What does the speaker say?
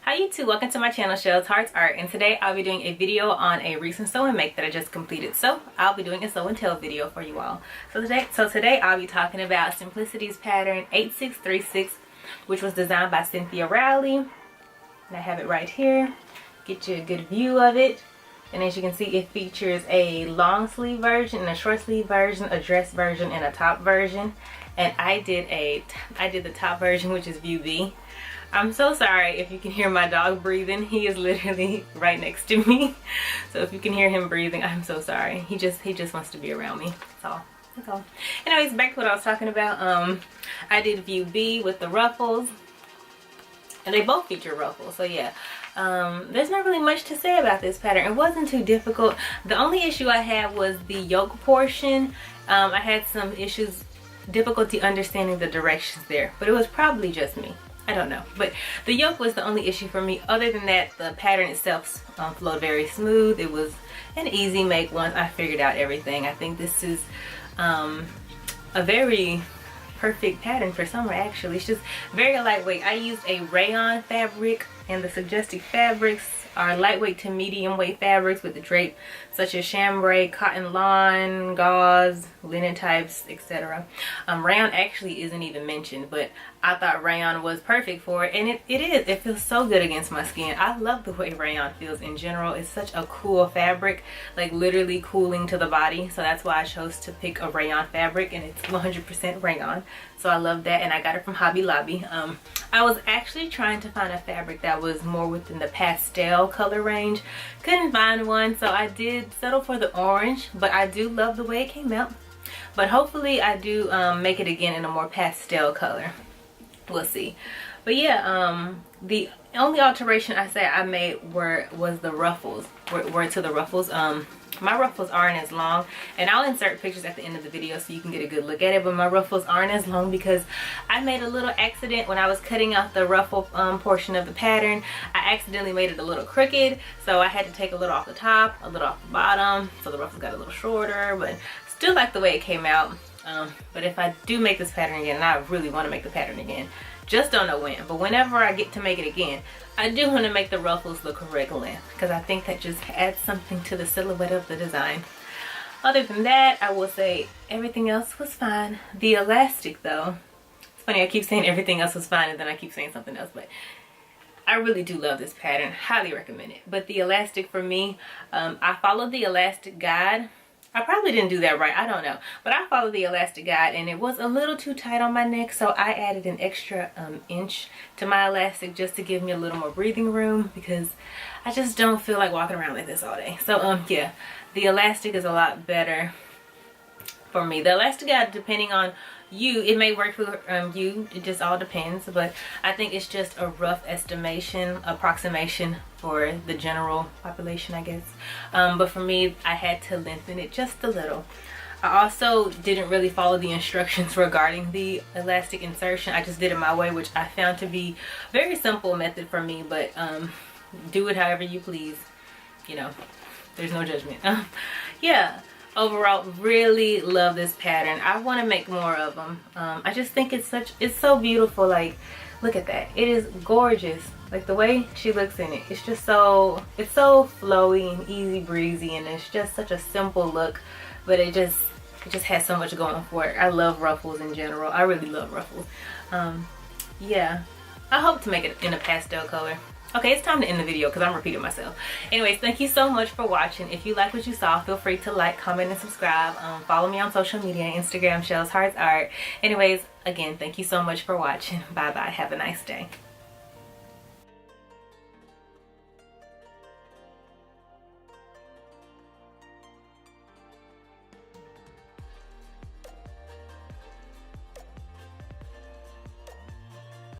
Hi YouTube, welcome to my channel, Shells Hearts Art, and today I'll be doing a video on a recent sew and make that I just completed. So I'll be doing a sew and tell video for you all. So today I'll be talking about Simplicity's pattern 8636, which was designed by Cynthia Rowley, and I have it right here. Get you a good view of it. And as you can see, it features a long sleeve version and a short sleeve version, a dress version, and a top version. And I did the top version, which is view B. I'm so sorry if you can hear my dog breathing. He is literally right next to me. So if you can hear him breathing, I'm so sorry. He just wants to be around me. That's all. Anyways, back to what I was talking about. I did view B with the ruffles. And they both feature ruffles. So yeah. There's not really much to say about this pattern. It wasn't too difficult. The only issue I had was the yoke portion. I had some difficulty understanding the directions there. But it was probably just me. I don't know, but the yoke was the only issue for me. Other than that, the pattern itself flowed very smooth. It was an easy make once I figured out everything. I think this is a very perfect pattern for summer. Actually, it's just very lightweight. I used a rayon fabric, and the suggested fabrics are lightweight to medium weight fabrics with the drape, such as chambray, cotton lawn, gauze, linen types, etc. Rayon actually isn't even mentioned, but I thought rayon was perfect for it, and it is. It feels so good against my skin. I love the way rayon feels in general. It's such a cool fabric, like literally cooling to the body. So that's why I chose to pick a rayon fabric, and it's 100% rayon. So I love that, and I got it from Hobby Lobby. I was actually trying to find a fabric that was more within the pastel color range. Couldn't find one, so I did settle for the orange, but I do love the way it came out. But hopefully I do make it again in a more pastel color. We'll see. But yeah, the only alteration I say I made was the ruffles. Were to the ruffles. My ruffles aren't as long, and I'll insert pictures at the end of the video so you can get a good look at it, but my ruffles aren't as long because I made a little accident when I was cutting out the ruffle portion of the pattern. I accidentally made it a little crooked, so I had to take a little off the top, a little off the bottom, so the ruffles got a little shorter, but still like the way it came out. But if I do make this pattern again, and I really want to make the pattern again, just don't know when, but whenever I get to make it again, I do want to make the ruffles the correct length, because I think that just adds something to the silhouette of the design. Other than that, I will say everything else was fine. The elastic though, it's funny, I keep saying everything else was fine and then I keep saying something else, but I really do love this pattern. Highly recommend it. But the elastic for me, I followed the elastic guide. I probably didn't do that right, I don't know, but I followed the elastic guide and it was a little too tight on my neck, so I added an extra inch to my elastic just to give me a little more breathing room, because I just don't feel like walking around like this all day. So yeah, the elastic is a lot better for me. The elastic guide, depending on you, it may work for you, it just all depends, but I think it's just a rough approximation for the general population, I guess. But for me, I had to lengthen it just a little. I also didn't really follow the instructions regarding the elastic insertion. I just did it my way, which I found to be a very simple method for me, but do it however you please, you know, there's no judgment. Yeah, overall really love this pattern. I want to make more of them. I just think it's so beautiful. Like, look at that, it is gorgeous. Like the way she looks in it, it's just so flowy and easy breezy, and it's just such a simple look, but it just has so much going for it. I love ruffles in general. I really love ruffles. Yeah, I hope to make it in a pastel color. Okay, it's time to end the video because I'm repeating myself. Anyways, thank you so much for watching. If you like what you saw, feel free to like, comment, and subscribe. Follow me on social media, Instagram, Shells Hearts Art. Anyways, again, thank you so much for watching. Bye bye. Have a nice day.